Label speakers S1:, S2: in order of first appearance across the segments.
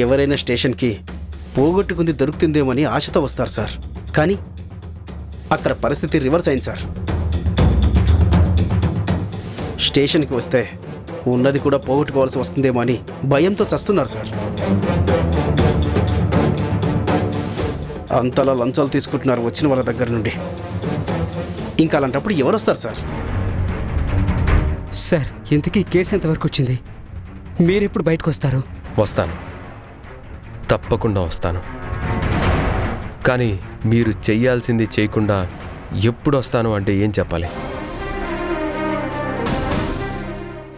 S1: ఎవరైనా స్టేషన్కి పోగొట్టుకుంది దొరుకుతుందేమని ఆశతో వస్తారు సార్. కానీ అక్కడ పరిస్థితి రివర్స్ అయింది సార్. స్టేషన్కి వస్తే ఉన్నది కూడా పోగొట్టుకోవాల్సి వస్తుందేమో అని భయంతో చస్తున్నారు సార్. అంతలా లంచాలు తీసుకుంటున్నారు వచ్చిన వాళ్ళ దగ్గర నుండి. ఇంకా అలాంటప్పుడు ఎవరు వస్తారు సార్?
S2: సార్, ఇంతకీ కేసు ఎంతవరకు వచ్చింది? మీరెప్పుడు బయటకు వస్తారు?
S3: వస్తాను, తప్పకుండా వస్తాను. కానీ మీరు చెయ్యాల్సింది చేయకుండా ఎప్పుడు వస్తాను అంటే ఏం చెప్పాలి?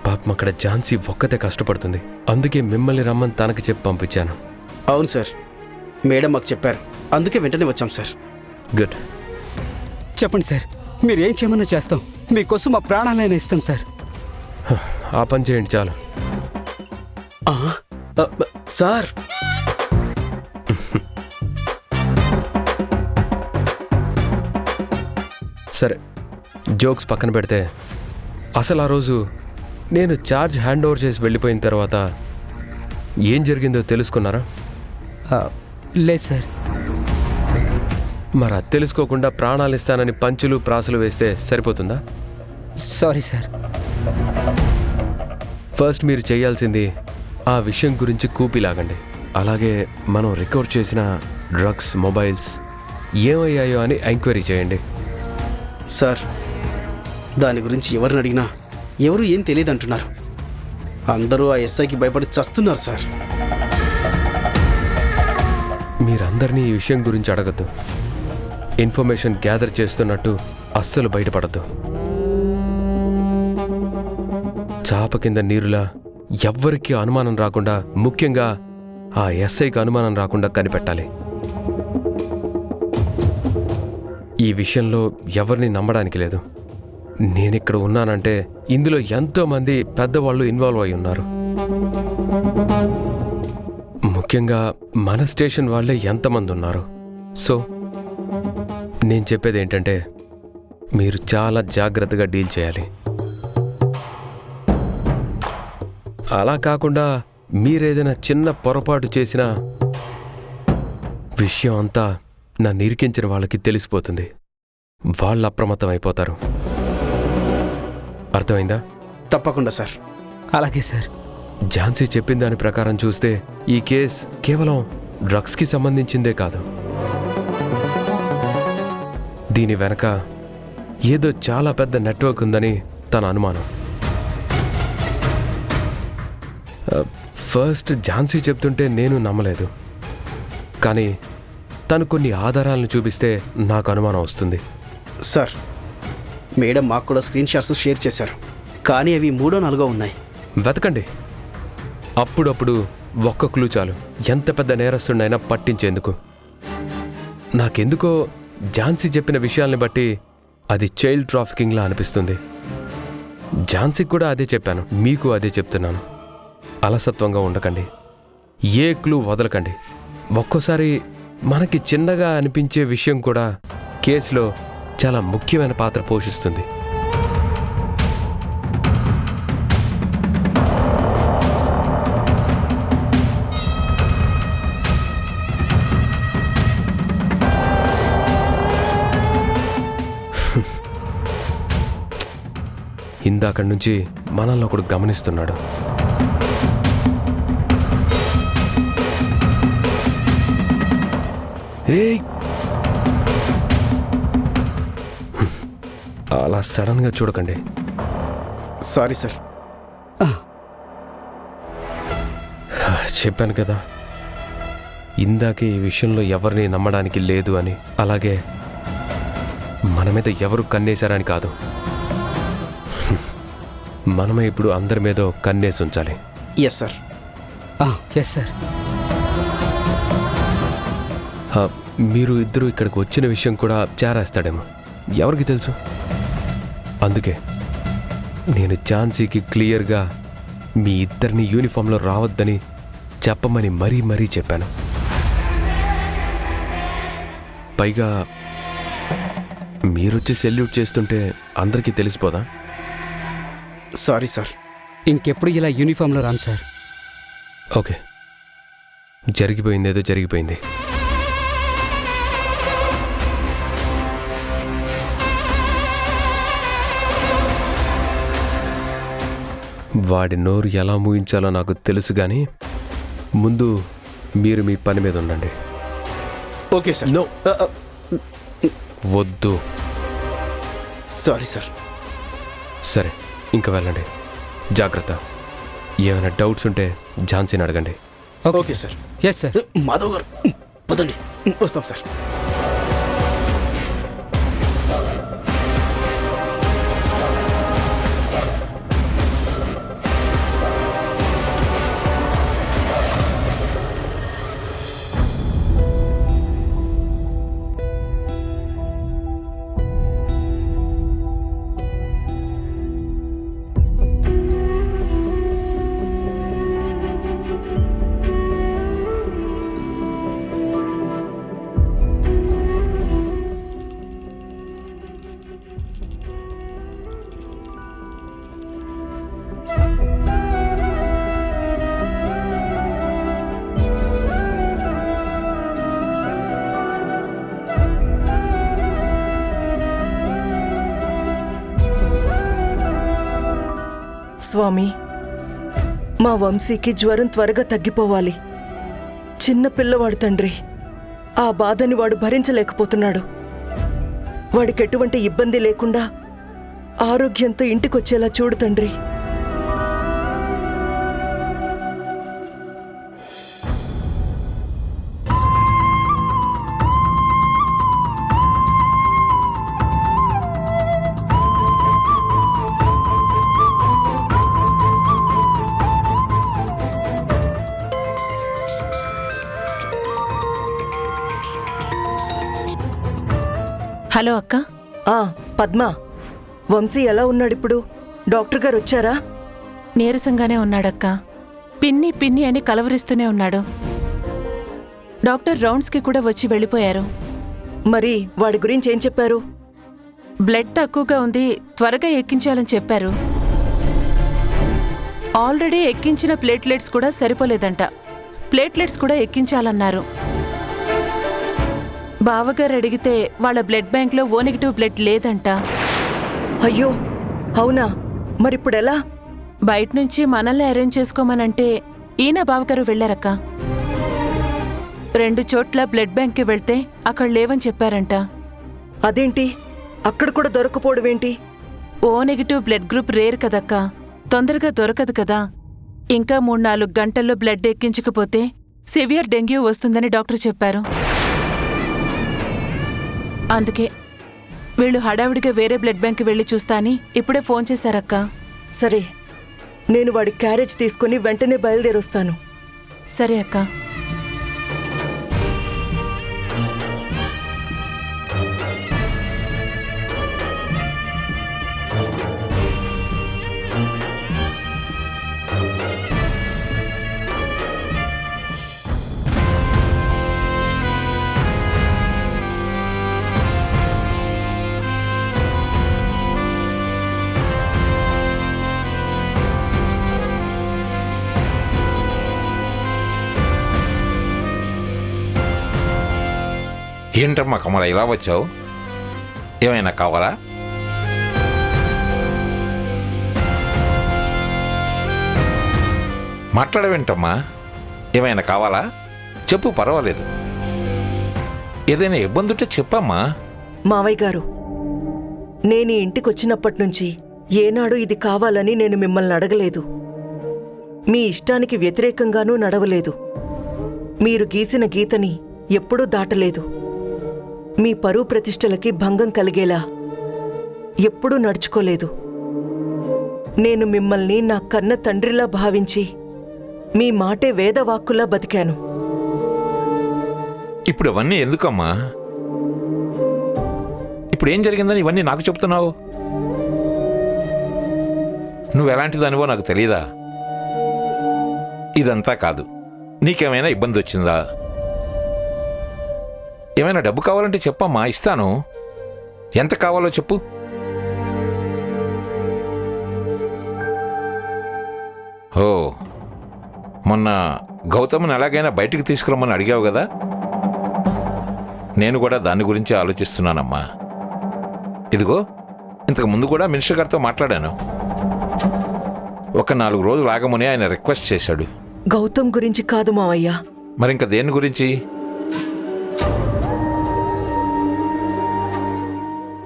S3: పాపం అక్కడ ఝాన్సీ ఒక్కతే కష్టపడుతుంది. అందుకే మిమ్మల్ని రమ్మని తనకి చెప్పి పంపించాను.
S1: అవును సార్, మేడం మాకు చెప్పారు, అందుకే వెంటనే వచ్చాం సార్.
S3: గుడ్.
S2: చెప్పండి సార్, మీరు ఏం చేయమన్నా చేస్తాం. మీకోసం మా ప్రాణాలైనా ఇస్తాం సార్.
S3: ఆ పని చేయండి చాలు.
S1: సార్,
S3: సరే, జోక్స్ పక్కన పెడితే అసలు ఆ రోజు నేను ఛార్జ్ హ్యాండ్ ఓవర్ చేసి వెళ్ళిపోయిన తర్వాత ఏం జరిగిందో తెలుసుకున్నారా?
S2: లేదు సార్.
S3: మరి అది తెలుసుకోకుండా ప్రాణాలు ఇస్తానని పంచులు ప్రాసులు వేస్తే సరిపోతుందా?
S2: Sorry sir.
S3: ఫస్ట్ మీరు చేయాల్సింది ఆ విషయం గురించి కూపిలాగండి. అలాగే మనం రికవర్ చేసిన డ్రగ్స్, మొబైల్స్ ఏమయ్యాయో అని ఎంక్వైరీ చేయండి.
S1: సార్, దాని గురించి ఎవరిని అడిగినా ఎవరు ఏం తెలియదు అంటున్నారు. అందరూ ఆ ఎస్ఐకి భయపడి చస్తున్నారు సార్.
S3: మీరందరినీ ఈ విషయం గురించి అడగద్దు. ఇన్ఫర్మేషన్ గ్యాదర్ చేస్తున్నట్టు అస్సలు బయటపడద్దు. చాప కింద నీరులా ఎవ్వరికీ అనుమానం రాకుండా, ముఖ్యంగా ఆ ఎస్ఐకి అనుమానం రాకుండా కనిపెట్టాలి. ఈ విషయంలో ఎవరిని నమ్మడానికి లేదు. నేనిక్కడ ఉన్నానంటే ఇందులో ఎంతోమంది పెద్దవాళ్ళు ఇన్వాల్వ్ అయి ఉన్నారు. ముఖ్యంగా మన స్టేషన్ వాళ్ళే ఎంతమంది ఉన్నారు. సో నేను చెప్పేది ఏంటంటే మీరు చాలా జాగ్రత్తగా డీల్ చేయాలి. అలా కాకుండా మీరేదైనా చిన్న పొరపాటు చేసినా విషయం అంతా నన్ను ఇరికించిన వాళ్ళకి తెలిసిపోతుంది. వాళ్ళు అప్రమత్తం అయిపోతారు. అర్థమైందా?
S1: తప్పకుండా సార్.
S2: అలాగే సార్.
S3: ఝాన్సీ చెప్పిన దాని ప్రకారం చూస్తే ఈ కేస్ కేవలం డ్రగ్స్కి సంబంధించిందే కాదు. దీని వెనక ఏదో చాలా పెద్ద నెట్వర్క్ ఉందని తన అనుమానం. ఫస్ట్ ఝాన్సీ చెప్తుంటే నేను నమ్మలేదు. కానీ తను కొన్ని ఆధారాలను చూపిస్తే నాకు అనుమానం వస్తుంది.
S1: సార్, మేడం మాకు కూడా స్క్రీన్ షాట్స్ షేర్ చేశారు. కానీ అవి 3, 4 ఉన్నాయి.
S3: వెతకండి. అప్పుడప్పుడు ఒక్క క్లూ చాలు ఎంత పెద్ద నేరస్తుడినైనా పట్టించేందుకు. నాకెందుకో ఝాన్సీ చెప్పిన విషయాల్ని బట్టి అది చైల్డ్ ట్రాఫికింగ్లా అనిపిస్తుంది. ఝాన్సీకి కూడా అదే చెప్పాను, మీకు అదే చెప్తున్నాను. అలసత్వంగా ఉండకండి, ఏ క్లూ వదలకండి. ఒక్కోసారి మనకి చిన్నగా అనిపించే విషయం కూడా కేసులో చాలా ముఖ్యమైన పాత్ర పోషిస్తుంది. ఇందాకడి నుంచి మనల్ని ఒకడు గమనిస్తున్నాడు. ఏయ్, అలా సడన్గా చూడకండి.
S1: Sorry sir.
S3: చెప్పాను కదా, ఇందాకే ఈ విషయంలో ఎవరిని నమ్మడానికి లేదు అని. అలాగే మన మీద ఎవరు కన్నేశారని కాదు, మనమే ఇప్పుడు అందరి మీద కన్నేసి ఉంచాలి.
S1: Yes sir.
S2: Yes sir.
S3: మీరు ఇద్దరు ఇక్కడికి వచ్చిన విషయం కూడా చేరేస్తాడేమో, ఎవరికి తెలుసు. అందుకే నేను ఝాన్సీకి క్లియర్గా మీ ఇద్దరిని యూనిఫామ్లో రావద్దని చెప్పమని మరీ మరీ చెప్పాను. పైగా మీరొచ్చి సెల్యూట్ చేస్తుంటే అందరికీ తెలిసిపోదా?
S1: Sorry sir.
S2: ఇంకెప్పుడు ఇలా యూనిఫామ్లో రామ్ సార్.
S3: ఓకే, జరిగిపోయిందేదో జరిగిపోయింది. వాడి నోరు ఎలా మూయించాలో నాకు తెలుసు, కానీ ముందు మీరు మీ పని మీద ఉండండి.
S1: Okay sir.
S3: నో, వద్దు.
S1: Sorry sir.
S3: సరే, ఇంకా వెళ్ళండి. జాగ్రత్త. ఏమైనా డౌట్స్ ఉంటే ఝాన్సీని అడగండి.
S1: Okay sir.
S2: Yes sir.
S1: Madhav గారు పదండి, వస్తాం సార్.
S4: స్వామి, మా వంశీకి జ్వరం త్వరగా తగ్గిపోవాలి. చిన్న పిల్లవాడు తండ్రి, ఆ బాధని వాడు భరించలేకపోతున్నాడు. వాడికి ఎటువంటి ఇబ్బంది లేకుండా ఆరోగ్యంతో ఇంటికొచ్చేలా చూడు తండ్రి.
S5: హలో అక్క.
S4: పద్మ, వంశీ ఎలా ఉన్నాడిప్పుడు? డాక్టర్ గారు వచ్చారా?
S5: నీరసంగానే ఉన్నాడక్క. పిన్ని పిన్ని అని కలవరిస్తూనే ఉన్నాడు. డాక్టర్ రౌండ్స్కి కూడా వచ్చి వెళ్ళిపోయారు.
S4: మరి వాడి గురించి ఏం చెప్పారు?
S5: బ్లడ్ తక్కువగా ఉంది, త్వరగా ఎక్కించాలని చెప్పారు. ఆల్రెడీ ఎక్కించిన ప్లేట్లెట్స్ కూడా సరిపోలేదంట. ప్లేట్లెట్స్ కూడా ఎక్కించాలన్నారు. బావగారు అడిగితే వాళ్ళ బ్లడ్ బ్యాంక్లో ఓ నెగిటివ్ బ్లడ్ లేదంట.
S4: అయ్యో, అవునా? మరిప్పుడెలా?
S5: బయట నుంచి మనల్ని అరేంజ్ చేసుకోమనంటే ఈయన బావగారు వెళ్లారక్క. 2 చోట్ల బ్లడ్ బ్యాంక్కి వెళ్తే అక్కడ లేవని చెప్పారంట.
S4: అదేంటి, అక్కడ కూడా దొరకపోవడమేంటి?
S5: O negative blood group rare కదక్క, తొందరగా దొరకదు కదా. ఇంకా 3-4 గంటల్లో బ్లడ్ ఎక్కించకపోతే సివియర్ డెంగ్యూ వస్తుందని డాక్టర్ చెప్పారు. అందుకే వీళ్ళు హడావిడిగా వేరే బ్లడ్ బ్యాంక్కి వెళ్ళి చూస్తా అని ఇప్పుడే ఫోన్ చేశారక్క.
S4: సరే, నేను వాడి క్యారేజ్ తీసుకుని వెంటనే బయలుదేరొస్తాను.
S5: సరే అక్క.
S6: ఏంటమ్మా కమల, ఇలా వచ్చావు? ఏమైనా కావాలా? మాట్లాడవేంటమ్మా? ఏమైనా కావాలా? చెప్పు, పర్వాలేదు. ఏదైనా ఇబ్బంది ఉంటే చెప్పమ్మా.
S4: మావయ్య గారు, నేను ఈ ఇంటికొచ్చినప్పటి నుంచి ఏనాడు ఇది కావాలని నేను మిమ్మల్ని అడగలేదు. మీ ఇష్టానికి వ్యతిరేకంగానూ నడవలేదు. మీరు గీసిన గీతని ఎప్పుడూ దాటలేదు. మీ పరువు ప్రతిష్టలకి భంగం కలిగేలా ఎప్పుడూ నడుచుకోలేదు. నేను మిమ్మల్ని నా కన్న తండ్రిలా భావించి మీ మాటే వేదవాక్కులా బతికాను.
S6: ఇప్పుడు ఇవన్నీ ఎందుకమ్మా? ఇప్పుడేం జరిగిందని ఇవన్నీ నాకు చెప్తున్నావు? నువ్వెలాంటిదానివో నాకు తెలీదా? ఇదంతా కాదు. నీకేమైనా ఇబ్బంది వచ్చిందా? ఏమైనా డబ్బు కావాలంటే చెప్పమ్మా, ఇస్తాను. ఎంత కావాలో చెప్పు. ఓ, మొన్న గౌతమ్ని ఎలాగైనా బయటికి తీసుకురమ్మని అడిగావు కదా, నేను కూడా దాని గురించి ఆలోచిస్తున్నానమ్మా. ఇదిగో ఇంతకు ముందు కూడా మినిస్టర్ గారితో మాట్లాడాను. ఒక 4 రోజులు ఆగమని ఆయన రిక్వెస్ట్ చేశాడు.
S4: గౌతమ్ గురించి కాదు మావయ్య.
S6: మరింక దేని గురించి?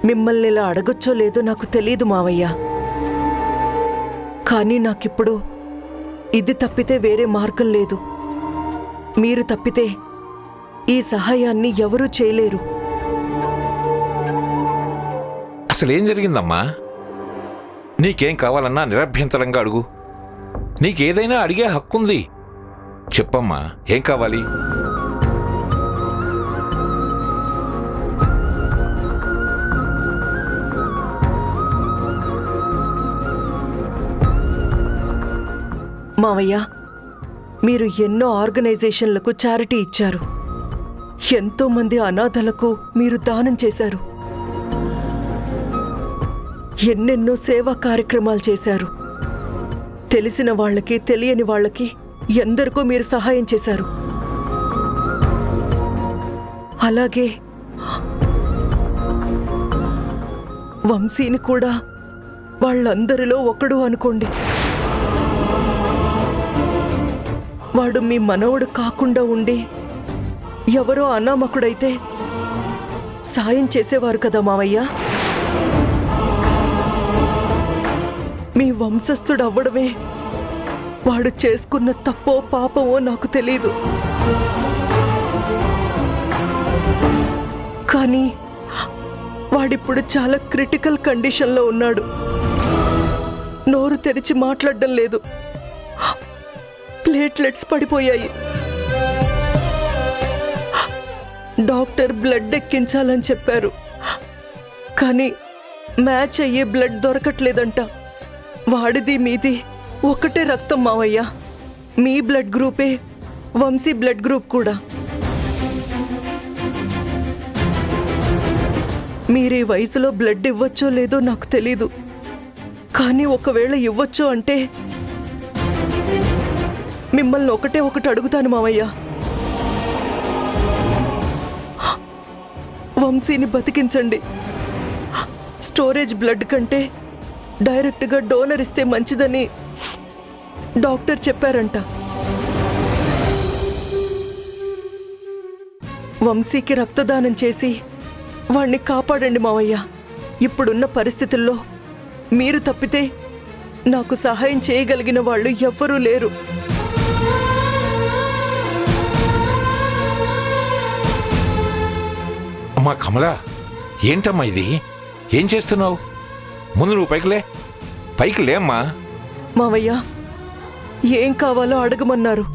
S4: మిమ్మల్ని ఇలా అడగొచ్చో లేదో నాకు తెలియదు మావయ్య. కానీ నాకిప్పుడు ఇది తప్పితే వేరే మార్గం లేదు. మీరు తప్పితే ఈ సహాయాన్ని ఎవరూ చేయలేరు.
S6: అసలేం జరిగిందమ్మా? నీకేం కావాలన్నా నిరభ్యంతరంగా అడుగు. నీకేదైనా అడిగే హక్కుంది. చెప్పమ్మా, ఏం కావాలి?
S4: మావయ్య, మీరు ఎన్నో ఆర్గనైజేషన్లకు చారిటీ ఇచ్చారు. ఎంతో మంది అనాథలకు మీరు దానం చేశారు. ఎన్నెన్నో సేవా కార్యక్రమాలు చేశారు. తెలిసిన వాళ్ళకి తెలియని వాళ్ళకి ఎందరికో మీరు సహాయం చేశారు. అలాగే వంశీని కూడా వాళ్ళందరిలో ఒకడు అనుకోండి. వాడు మీ మనవడు కాకుండా ఉండి ఎవరో అనామకుడైతే సాయం చేసేవారు కదా మావయ్య. మీ వంశస్థుడు అవ్వడమే వాడు చేసుకున్న తప్పో పాపమో నాకు తెలీదు. కానీ వాడిప్పుడు చాలా క్రిటికల్ కండిషన్లో ఉన్నాడు. నోరు తెరిచి మాట్లాడడం లేదు. ప్లేట్లెట్స్ పడిపోయాయి. డాక్టర్ బ్లడ్ ఎక్కించాలని చెప్పారు. కానీ మ్యాచ్ అయ్యే బ్లడ్ దొరకట్లేదంట. వాడిది మీది ఒకటే రక్తం మావయ్య. మీ బ్లడ్ గ్రూపే వంశీ బ్లడ్ గ్రూప్ కూడా. మీరీ వయసులో బ్లడ్ ఇవ్వచ్చో లేదో నాకు తెలీదు. కానీ ఒకవేళ ఇవ్వచ్చు అంటే మిమ్మల్ని ఒకటి అడుగుతాను మావయ్య. వంశీని బతికించండి. స్టోరేజ్ బ్లడ్ కంటే డైరెక్ట్గా డోనర్ ఇస్తే మంచిదని డాక్టర్ చెప్పారంట. వంశీకి రక్తదానం చేసి వాణ్ణి కాపాడండి మావయ్య. ఇప్పుడున్న పరిస్థితుల్లో మీరు తప్పితే నాకు సహాయం చేయగలిగిన వాళ్ళు ఎవ్వరూ లేరు.
S6: అమ్మా కమలా, ఏంటమ్మా ఇది? ఏం చేస్తున్నావు? ముందు నువ్వు పైకి లేమ్మా.
S4: మావయ్య, ఏం కావాలో అడగమన్నారు.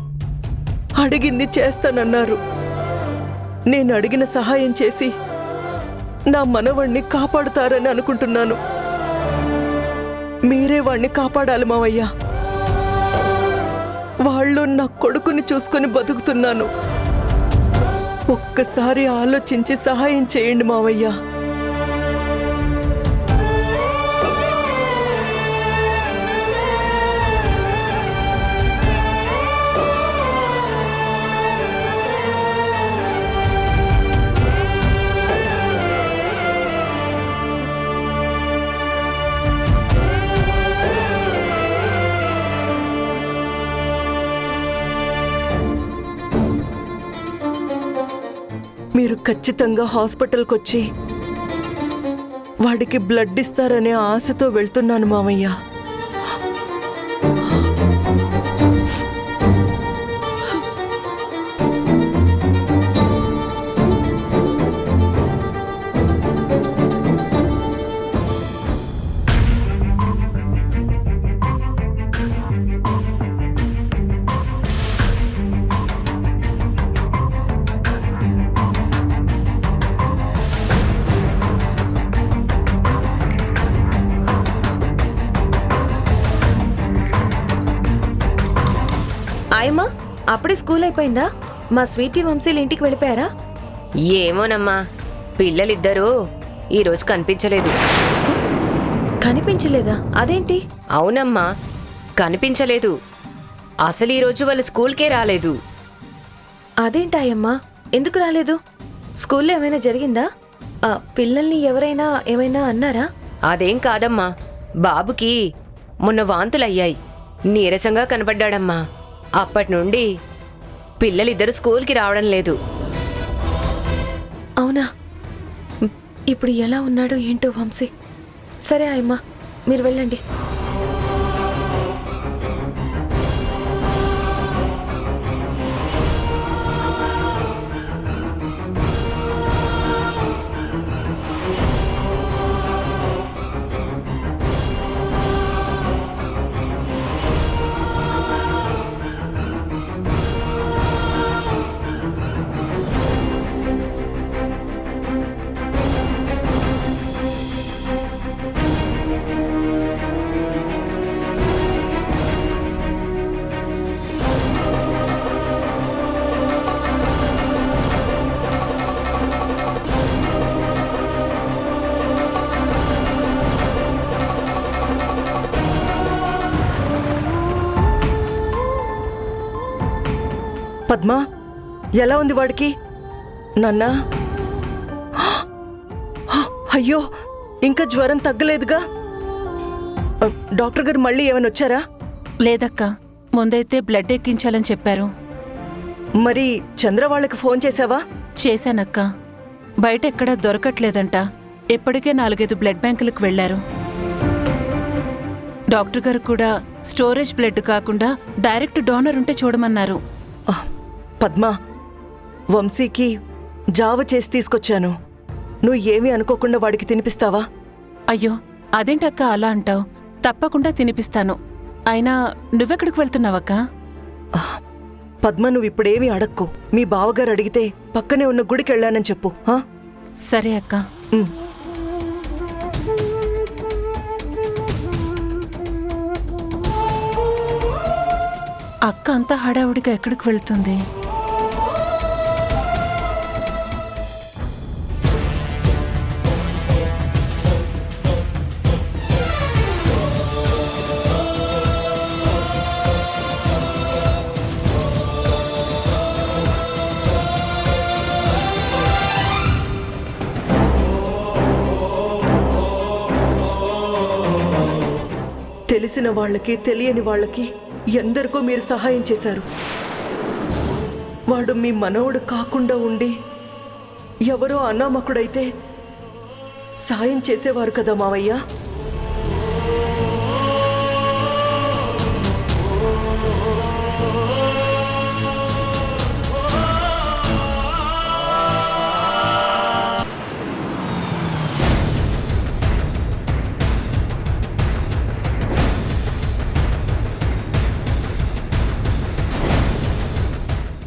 S4: అడిగింది చేస్తానన్నారు. నేను అడిగిన సహాయం చేసి నా మనవణ్ణి కాపాడుతారని అనుకుంటున్నాను. మీరే వాణ్ణి కాపాడాలి మావయ్య. వాళ్ళు నా కొడుకుని చూసుకొని బతుకుతున్నాను. ఒక్కసారి ఆలోచించి సహాయం చేయండి మావయ్య. మీరు ఖచ్చితంగా హాస్పిటల్కి వచ్చి వాడికి బ్లడ్ ఇస్తారనే ఆశతో వెళ్తున్నాను మావయ్య.
S7: ఆయమ్మా, అప్పుడే స్కూల్ అయిపోయిందా? మా స్వీటీ వంశీలు ఇంటికి వెళ్ళిపోయారా?
S8: ఏమోనమ్మా, పిల్లలిద్దరూ ఈరోజు కనిపించలేదు.
S7: కనిపించలేదా? అదేంటి?
S8: అవునమ్మా, కనిపించలేదు. అసలు ఈరోజు వాళ్ళు స్కూల్కే రాలేదు.
S7: అదేంటాయమ్మా, ఎందుకు రాలేదు? స్కూల్లో ఏమైనా జరిగిందా? పిల్లల్ని ఎవరైనా ఏమైనా అన్నారా?
S8: అదేం కాదమ్మా, బాబుకి మొన్న వాంతులయ్యాయి, నీరసంగా కనబడ్డాడమ్మా. అప్పటి నుండి పిల్లలిద్దరూ స్కూల్కి రావడం లేదు.
S7: అవునా? ఇప్పుడు ఎలా ఉన్నాడో ఏంటో వంశీ. సరే అమ్మా, మీరు వెళ్ళండి.
S4: పద్మా, ఎలా ఉంది వాడికి? నాన్నా, అయ్యో, ఇంకా జ్వరం తగ్గలేదుగా? డాక్టర్ గారు మళ్ళీ ఏమైనా వచ్చారా?
S5: లేదక్కా, ముందైతే బ్లడ్ ఎక్కించాలని చెప్పారు.
S4: మరి చంద్ర వాళ్ళకి ఫోన్ చేశావా?
S5: చేశానక్క. బయట ఎక్కడా దొరకట్లేదంట. ఇప్పటికే 4-5 బ్లడ్ బ్యాంకులకు వెళ్లారు. డాక్టర్ గారు కూడా స్టోరేజ్ బ్లడ్ కాకుండా డైరెక్ట్ డోనర్ ఉంటే చూడమన్నారు.
S4: పద్మా, వంశీకి జావ చేసి తీసుకొచ్చాను. నువ్వు ఏమీ అనుకోకుండా వాడికి తినిపిస్తావా?
S5: అయ్యో, అదేంటక్క అలా అంటావు? తప్పకుండా తినిపిస్తాను. అయినా నువ్వెక్కడికి వెళ్తున్నావక్కా?
S4: పద్మ, నువ్వు ఇప్పుడేమీ అడక్కు. మీ బావగారు అడిగితే పక్కనే ఉన్న గుడికి వెళ్ళానని చెప్పు.
S5: సరే అక్క. అక్క అంత హడావుడిగా ఎక్కడికి వెళ్తుంది?
S4: తెలిసిన వాళ్ళకి తెలియని వాళ్ళకి ఎందరికో మీరు సహాయం చేశారు. వాడు మీ మనవడు కాకుండా ఉండి ఎవరో అనామకుడైతే సాయం చేసేవారు కదా మావయ్య.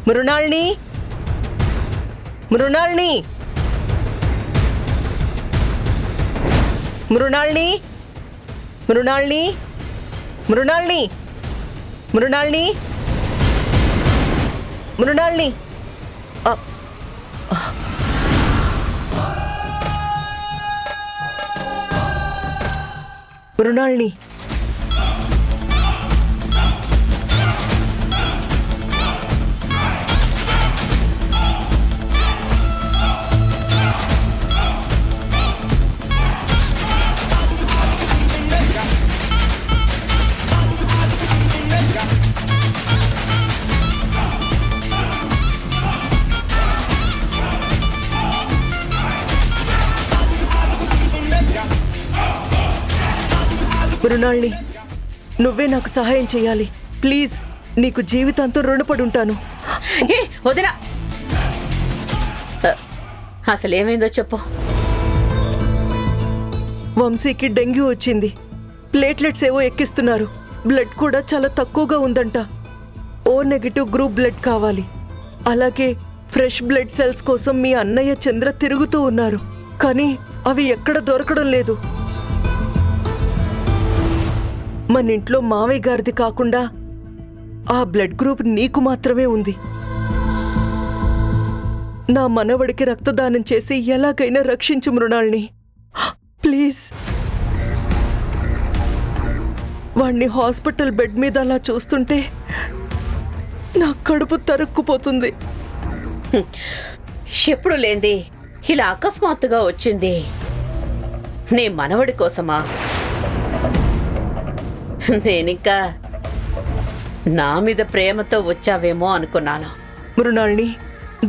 S4: మృణాల్ని, మృణాల్ని, మృణాల్ని, మృణాల్ని, మృణాల్ని, మృణాల్ని, మృణాల్ని. మృణాల్ని, మృణాల్ని, నువ్వే నాకు సహాయం చేయాలి ప్లీజ్. నీకు జీవితాంతం రుణపడి ఉంటాను.
S7: వదినా, అసలేమైందో చెప్పు.
S4: వంశీకి డెంగ్యూ వచ్చింది. ప్లేట్లెట్స్ ఏవో ఎక్కిస్తున్నారు. బ్లడ్ కూడా చాలా తక్కువగా ఉందంట. O- గ్రూప్ బ్లడ్ కావాలి. అలాగే ఫ్రెష్ బ్లడ్ సెల్స్ కోసం మీ అన్నయ్య చంద్ర తిరుగుతూ ఉన్నారు. కానీ అవి ఎక్కడ దొరకడం లేదు. మన ఇంట్లో మావయ్య గారిది కాకుండా ఆ బ్లడ్ గ్రూప్ నీకు మాత్రమే ఉంది. నా మనవడికి రక్తదానం చేసి ఎలాగైనా రక్షించు మృణాల్ని. ప్లీజ్ వాణ్ణి హాస్పిటల్ బెడ్ మీద అలా చూస్తుంటే నా కడుపు తరుక్కుపోతుంది.
S9: ఎప్పుడు లేంది ఇలా అకస్మాత్తుగా వచ్చింది. నీ మనవడి కోసమా? నేనింకా నా మీద ప్రేమతో వచ్చావేమో అనుకున్నాను.
S4: మృణాల్ని,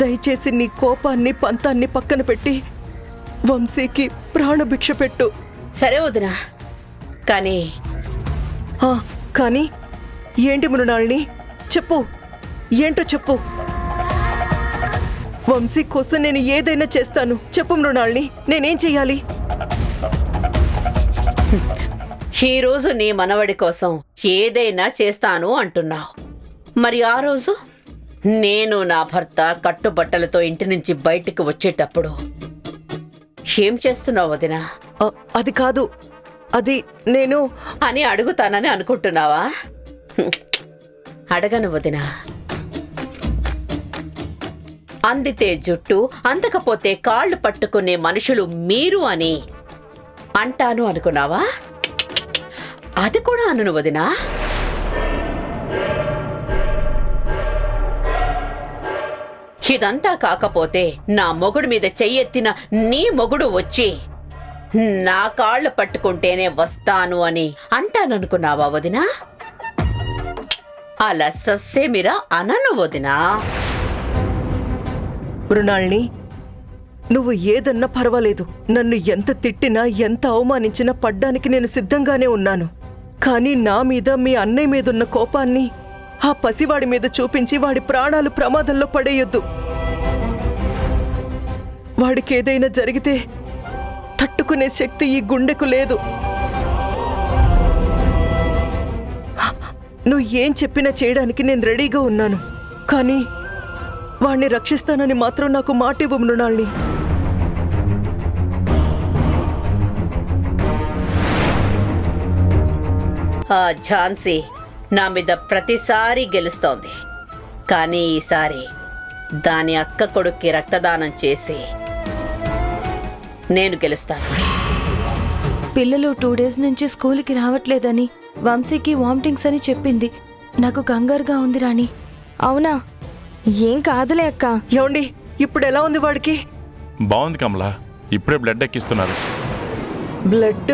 S4: దయచేసి నీ కోపాన్ని పంతాన్ని పక్కన పెట్టి వంశీకి ప్రాణభిక్ష పెట్టు.
S9: సరే వదినా, కానీ
S4: కానీ ఏంటి మృణాల్ని? చెప్పు, ఏంటో చెప్పు. వంశీ కోసం నేను ఏదైనా చేస్తాను. చెప్పు మృణాల్ని, నేనేం చెయ్యాలి?
S9: ఈరోజు నీ మనవడి కోసం ఏదైనా చేస్తాను అంటున్నావు. మరి ఆ రోజు నేను నా భర్త కట్టుబట్టలతో ఇంటి నుంచి బయటికి వచ్చేటప్పుడు ఏం చేస్తున్నావు వదినా?
S4: అది కాదు, అది నేను
S9: అని అడుగుతానని అనుకుంటున్నావా? అడగను వదినా. అందితే జుట్టు, అందకపోతే కాళ్ళు పట్టుకునే మనుషులు మీరు అని అంటాను అనుకున్నావా? అది కూడా అనను వదినా. ఇదంతా కాకపోతే నా మొగుడు మీద చెయ్యెత్తిన నీ మొగుడు వచ్చి నా కాళ్ళు పట్టుకుంటేనే వస్తాను అని అంటాననుకున్నావా వదినా? అలా సస్సేమిరా అనను వదినా.
S4: మృణాల్ని, నువ్వు ఏదన్నా పర్వాలేదు. నన్ను ఎంత తిట్టినా, ఎంత అవమానించినా పడ్డానికి నేను సిద్ధంగానే ఉన్నాను. కానీ నా మీద, మీ అన్నయ్య మీదున్న కోపాన్ని ఆ పసివాడి మీద చూపించి వాడి ప్రాణాలు ప్రమాదంలో పడేయొద్దు. వాడికి ఏదైనా జరిగితే తట్టుకునే శక్తి ఈ గుండెకు లేదు. నువ్వు ఏం చెప్పినా చేయడానికి నేను రెడీగా ఉన్నాను. కానీ వాణ్ణి రక్షిస్తానని మాత్రం నాకు మాట ఇవ్వు మృణాల్ని.
S9: ఆ ఝాన్సీ నా మీద ప్రతిసారి గెలుస్తోంది. కానీ ఈసారి దాని అక్క కొడుక్కి రక్తదానం చేసి నేను గెలుస్తాను.
S7: పిల్లలు 2 days నుంచి స్కూల్కి రావట్లేదని, వంశీకి వామిటింగ్స్ అని చెప్పింది. నాకు కంగారుగా ఉంది రాణి.
S10: అవునా? ఏం కాదులే అక్క.
S4: ఏమండి, ఇప్పుడు ఎలా ఉంది వాడికి?
S11: బాగుంది కమలా, ఇప్పుడే బ్లడ్ ఎక్కిస్తున్నారు.
S4: బ్లడ్